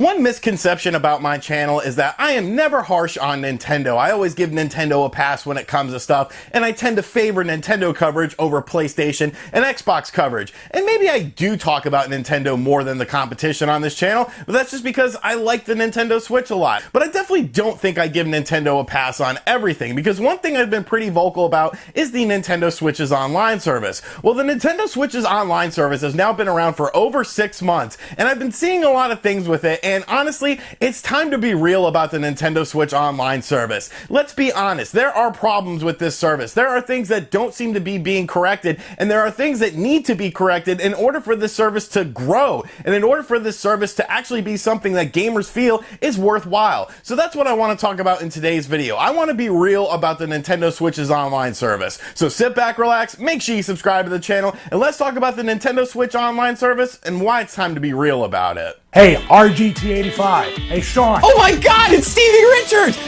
One misconception about my channel is that I am never harsh on Nintendo. I always give Nintendo a pass when it comes to stuff, and I tend to favor Nintendo coverage over PlayStation and Xbox coverage. And maybe I do talk about Nintendo more than the competition on this channel, but that's just because I like the Nintendo Switch a lot. But I definitely don't think I give Nintendo a pass on everything, because one thing I've been pretty vocal about is the Nintendo Switch's online service. Well, the Nintendo Switch's online service has now been around for over 6 months, and I've been seeing a lot of things with it. And honestly, it's time to be real about the Nintendo Switch Online service. Let's be honest, there are problems with this service. There are things that don't seem to be being corrected, and there are things that need to be corrected in order for this service to grow, and in order for this service to actually be something that gamers feel is worthwhile. So that's what I want to talk about in today's video. I want to be real about the Nintendo Switch's online service. So sit back, relax, make sure you subscribe to the channel, and let's talk about the Nintendo Switch Online service and why it's time to be real about it. Hey, RGT85. Hey, Sean. Oh my God, it's Stevie Richards!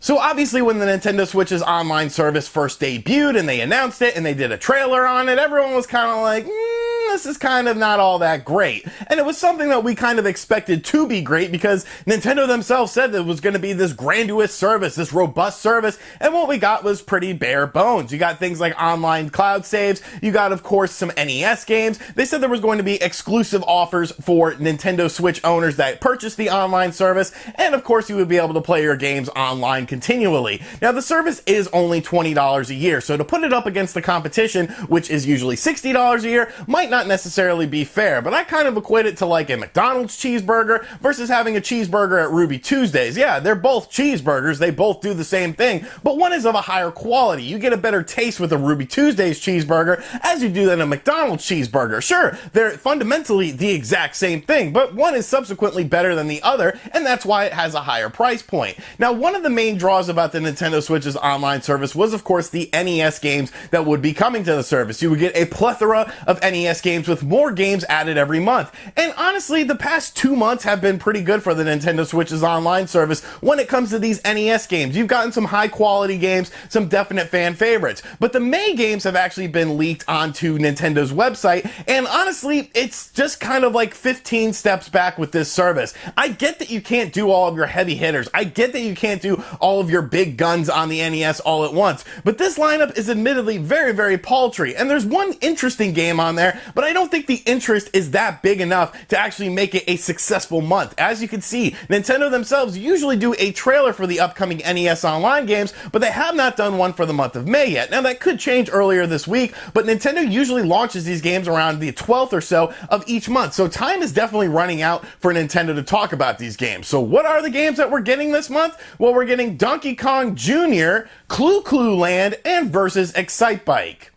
So obviously when the Nintendo Switch's online service first debuted and they announced it and they did a trailer on it, everyone was kind of like, this is kind of not all that great. And it was something that we kind of expected to be great because Nintendo themselves said that it was going to be this grandiose service, this robust service, and what we got was pretty bare bones. You got things like online cloud saves, you got of course some NES games. They said there was going to be exclusive offers for Nintendo Switch owners that purchased the online service, and of course you would be able to play your games online continually. Now the service is only $20 a year, so to put it up against the competition, which is usually $60 a year, might not necessarily be fair, but I kind of equate it to like a McDonald's cheeseburger versus having a cheeseburger at Ruby Tuesdays. Yeah, they're both cheeseburgers, they both do the same thing, but one is of a higher quality. You get a better taste with a Ruby Tuesdays cheeseburger as you do than a McDonald's cheeseburger. Sure, they're fundamentally the exact same thing, but one is subsequently better than the other, and that's why it has a higher price point. Now, one of the main draws about the Nintendo Switch's online service was, of course, the NES games that would be coming to the service. You would get a plethora of NES games with more games added every month. And honestly, the past 2 months have been pretty good for the Nintendo Switch's online service when it comes to these NES games. You've gotten some high quality games, some definite fan favorites, but the May games have actually been leaked onto Nintendo's website, and honestly, it's just kind of like 15 steps back with this service. I get that you can't do all of your heavy hitters. I get that you can't do all of your big guns on the NES all at once, but this lineup is admittedly very, very paltry, and there's one interesting game on there, but I don't think the interest is that big enough to actually make it a successful month. As you can see, Nintendo themselves usually do a trailer for the upcoming NES Online games, but they have not done one for the month of May yet. Now that could change earlier this week, but Nintendo usually launches these games around the 12th or so of each month, so time is definitely running out for Nintendo to talk about these games. So what are the games that we're getting this month? Well, we're getting Donkey Kong Jr., Clu Clu Land, and Versus Excitebike.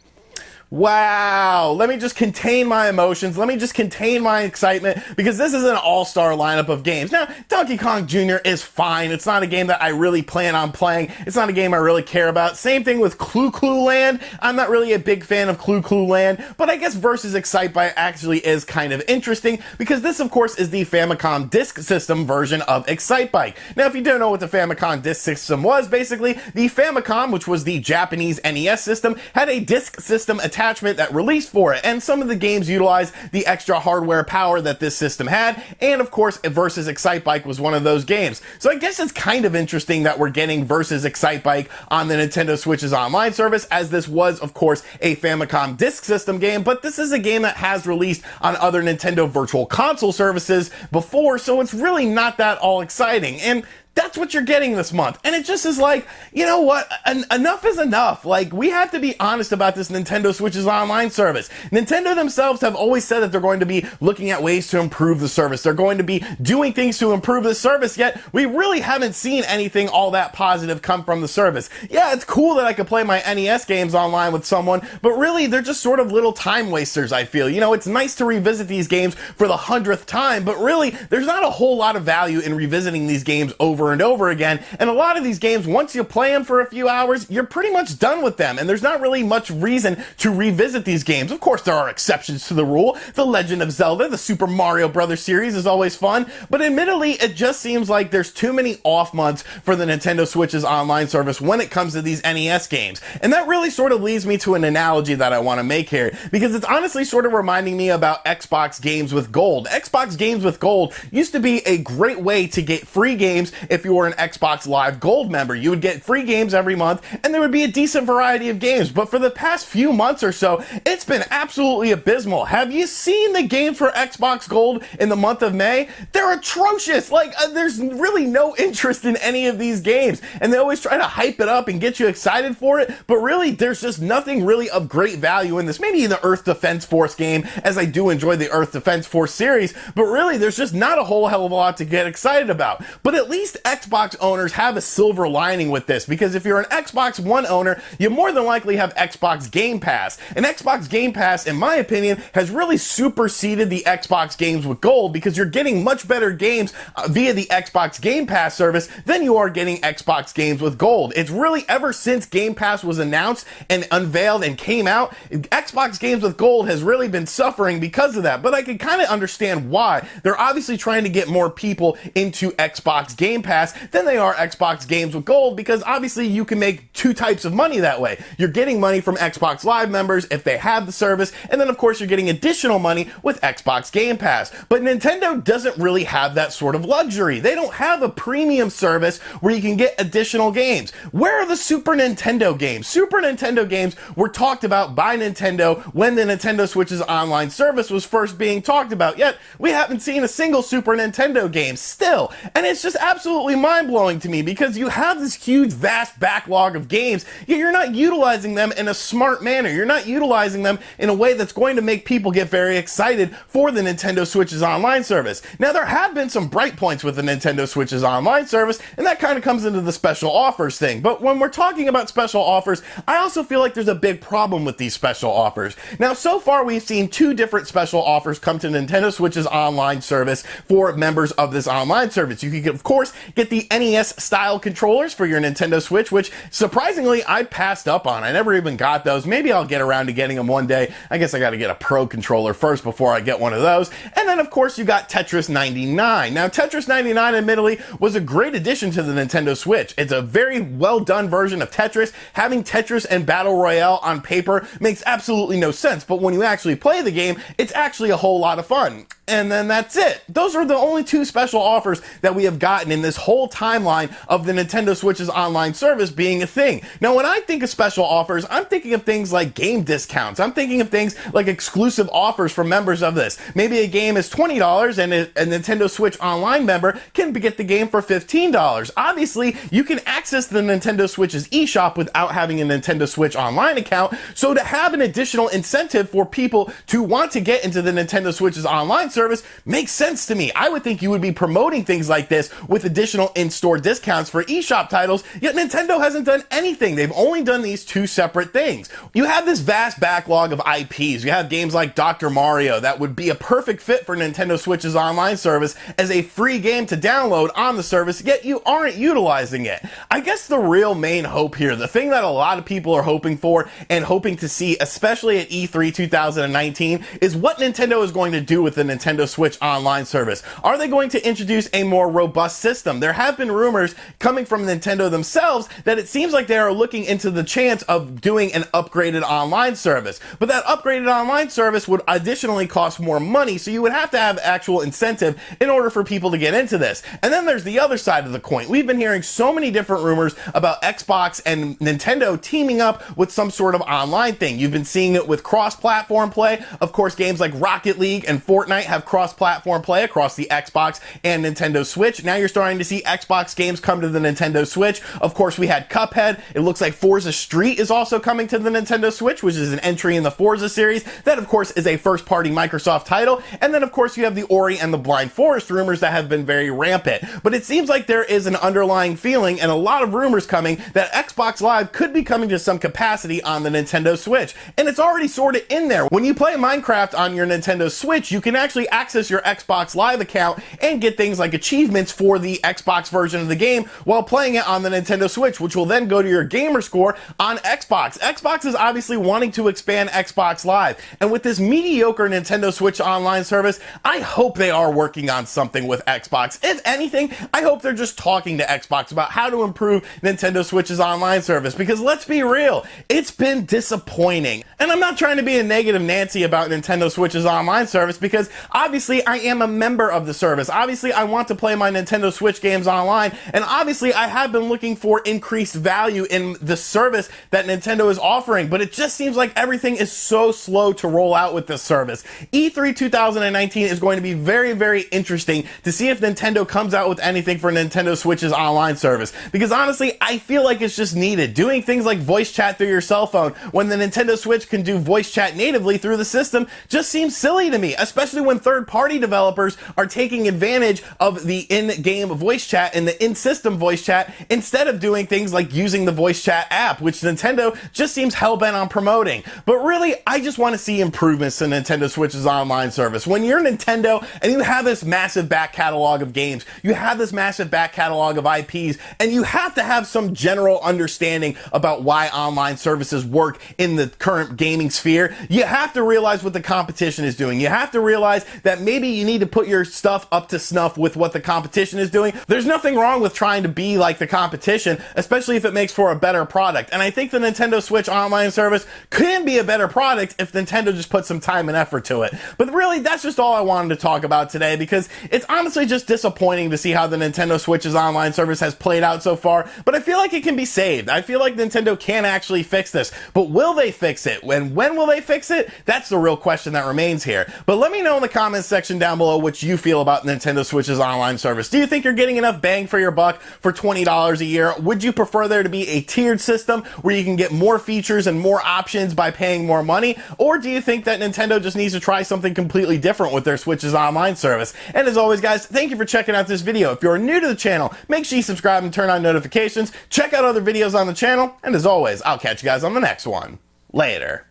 Wow, let me just contain my emotions, let me just contain my excitement, because this is an all-star lineup of games. Now, Donkey Kong Jr. is fine, it's not a game that I really plan on playing, it's not a game I really care about. Same thing with Clu Clu Land, I'm not really a big fan of Clu Clu Land, but I guess Versus Excitebike actually is kind of interesting, because this of course is the Famicom Disk System version of Excitebike. Now, if you don't know what the Famicom Disk System was, basically, the Famicom, which was the Japanese NES system, had a disk system attachment that released for it, and some of the games utilized the extra hardware power that this system had, and of course Versus Excitebike was one of those games. So I guess it's kind of interesting that we're getting Versus Excitebike on the Nintendo Switch's online service, as this was of course a Famicom Disk System game, but this is a game that has released on other Nintendo Virtual Console services before, so it's really not that all exciting. And that's what you're getting this month. And it just is like, you know what? Enough is enough. Like, we have to be honest about this Nintendo Switch's online service. Nintendo themselves have always said that they're going to be looking at ways to improve the service. They're going to be doing things to improve the service, yet we really haven't seen anything all that positive come from the service. Yeah, it's cool that I could play my NES games online with someone, but really they're just sort of little time wasters, I feel. You know, it's nice to revisit these games for the 100th time, but really there's not a whole lot of value in revisiting these games over over and over again. And a lot of these games, once you play them for a few hours, you're pretty much done with them. And there's not really much reason to revisit these games. Of course, there are exceptions to the rule. The Legend of Zelda, the Super Mario Brothers series is always fun. But admittedly, it just seems like there's too many off months for the Nintendo Switch's online service when it comes to these NES games. And that really sort of leads me to an analogy that I want to make here, because it's honestly sort of reminding me about Xbox Games with Gold. Xbox Games with Gold used to be a great way to get free games if you were an Xbox Live Gold member. You would get free games every month, and there would be a decent variety of games. But for the past few months or so, it's been absolutely abysmal. Have you seen the games for Xbox Gold in the month of May? They're atrocious. Like, there's really no interest in any of these games, and they always try to hype it up and get you excited for it, but really, there's just nothing really of great value in this. Maybe the Earth Defense Force game, as I do enjoy the Earth Defense Force series, but really, there's just not a whole hell of a lot to get excited about. But at least Xbox owners have a silver lining with this, because if you're an Xbox One owner, you more than likely have Xbox Game Pass. And Xbox Game Pass, in my opinion, has really superseded the Xbox Games with Gold, because you're getting much better games via the Xbox Game Pass service than you are getting Xbox Games with Gold. It's really, ever since Game Pass was announced and unveiled and came out, Xbox Games with Gold has really been suffering because of that. But I can kind of understand why. They're obviously trying to get more people into Xbox Game Pass than they are Xbox Games with Gold, because obviously you can make two types of money that way. You're getting money from Xbox Live members if they have the service, and then of course you're getting additional money with Xbox Game Pass. But Nintendo doesn't really have that sort of luxury. They don't have a premium service where you can get additional games. Where are the Super Nintendo games? Super Nintendo games were talked about by Nintendo when the Nintendo Switch's online service was first being talked about, yet we haven't seen a single Super Nintendo game still. And it's just absolutely mind-blowing to me, because you have this huge, vast backlog of games, yet you're not utilizing them in a smart manner. You're not utilizing them in a way that's going to make people get very excited for the Nintendo Switch's online service. Now, there have been some bright points with the Nintendo Switch's online service, and that kind of comes into the special offers thing. But when we're talking about special offers, I also feel like there's a big problem with these special offers. Now, so far we've seen two different special offers come to Nintendo Switch's online service for members of this online service. You can, of course, get the NES style controllers for your Nintendo Switch, which surprisingly I passed up on. I never even got those. Maybe I'll get around to getting them one day. I guess I got to get a Pro controller first before I get one of those. And then, of course, you got Tetris 99. Now, Tetris 99, admittedly, was a great addition to the Nintendo Switch. It's a very well done version of Tetris. Having Tetris and Battle Royale on paper makes absolutely no sense, but when you actually play the game, it's actually a whole lot of fun. And then that's it. Those are the only two special offers that we have gotten in this whole timeline of the Nintendo Switch's online service being a thing. Now, when I think of special offers, I'm thinking of things like game discounts. I'm thinking of things like exclusive offers for members of this. Maybe a game is $20 and a Nintendo Switch Online member can get the game for $15. Obviously, you can access the Nintendo Switch's eShop without having a Nintendo Switch Online account, so to have an additional incentive for people to want to get into the Nintendo Switch's online service makes sense to me. I would think you would be promoting things like this with additional in-store discounts for eShop titles, yet Nintendo hasn't done anything. They've only done these two separate things. You have this vast backlog of IPs. You have games like Dr. Mario that would be a perfect fit for Nintendo Switch's online service as a free game to download on the service, yet you aren't utilizing it. I guess the real main hope here, the thing that a lot of people are hoping for and hoping to see, especially at E3 2019, is what Nintendo is going to do with the Nintendo Switch Online service. Are they going to introduce a more robust system? There have been rumors coming from Nintendo themselves that it seems like they are looking into the chance of doing an upgraded online service. But that upgraded online service would additionally cost more money, so you would have to have actual incentive in order for people to get into this. And then there's the other side of the coin. We've been hearing so many different rumors about Xbox and Nintendo teaming up with some sort of online thing. You've been seeing it with cross-platform play. Of course, games like Rocket League and Fortnite have cross-platform play across the Xbox and Nintendo Switch. Now you're starting to see Xbox games come to the Nintendo Switch. Of course, we had Cuphead. It looks like Forza Street is also coming to the Nintendo Switch, which is an entry in the Forza series. That, of course, is a first-party Microsoft title. And then, of course, you have the Ori and the Blind Forest rumors that have been very rampant. But it seems like there is an underlying feeling and a lot of rumors coming that Xbox Live could be coming to some capacity on the Nintendo Switch. And it's already sort of in there. When you play Minecraft on your Nintendo Switch, you can actually actually access your Xbox Live account and get things like achievements for the Xbox version of the game while playing it on the Nintendo Switch, which will then go to your gamer score on Xbox. Xbox is obviously wanting to expand Xbox Live, and with this mediocre Nintendo Switch Online service, I hope they are working on something with Xbox. If anything, I hope they're just talking to Xbox about how to improve Nintendo Switch's online service, because let's be real, it's been disappointing. And I'm not trying to be a negative Nancy about Nintendo Switch's online service, because obviously I am a member of the service. Obviously I want to play my Nintendo Switch games online, and obviously I have been looking for increased value in the service that Nintendo is offering, but it just seems like everything is so slow to roll out with this service. E3 2019 is going to be very, very interesting to see if Nintendo comes out with anything for Nintendo Switch's online service, because honestly I feel like it's just needed. Doing things like voice chat through your cell phone when the Nintendo Switch can do voice chat natively through the system just seems silly to me, especially when third-party developers are taking advantage of the in-game voice chat and the in-system voice chat instead of doing things like using the voice chat app, which Nintendo just seems hell-bent on promoting. But really, I just want to see improvements to Nintendo Switch's online service. When you're Nintendo and you have this massive back catalog of games, you have this massive back catalog of IPs, and you have to have some general understanding about why online services work in the current gaming sphere, you have to realize what the competition is doing. You have to realize that maybe you need to put your stuff up to snuff with what the competition is doing. There's nothing wrong with trying to be like the competition, especially if it makes for a better product. And I think the Nintendo Switch online service can be a better product if Nintendo just put some time and effort to it. But really, that's just all I wanted to talk about today, because it's honestly just disappointing to see how the Nintendo Switch's online service has played out so far, but I feel like it can be saved. I feel like Nintendo can actually fix this, but will they fix it? And when will they fix it? That's the real question that remains here. But let me know in the comments section down below what you feel about Nintendo Switch's online service. Do you think you're getting enough bang for your buck for $20 a year? Would you prefer there to be a tiered system where you can get more features and more options by paying more money? Or do you think that Nintendo just needs to try something completely different with their Switch's online service? And as always, guys, thank you for checking out this video. If you're new to the channel, make sure you subscribe and turn on notifications. Check out other videos on the channel. And as always, I'll catch you guys on the next one. Later.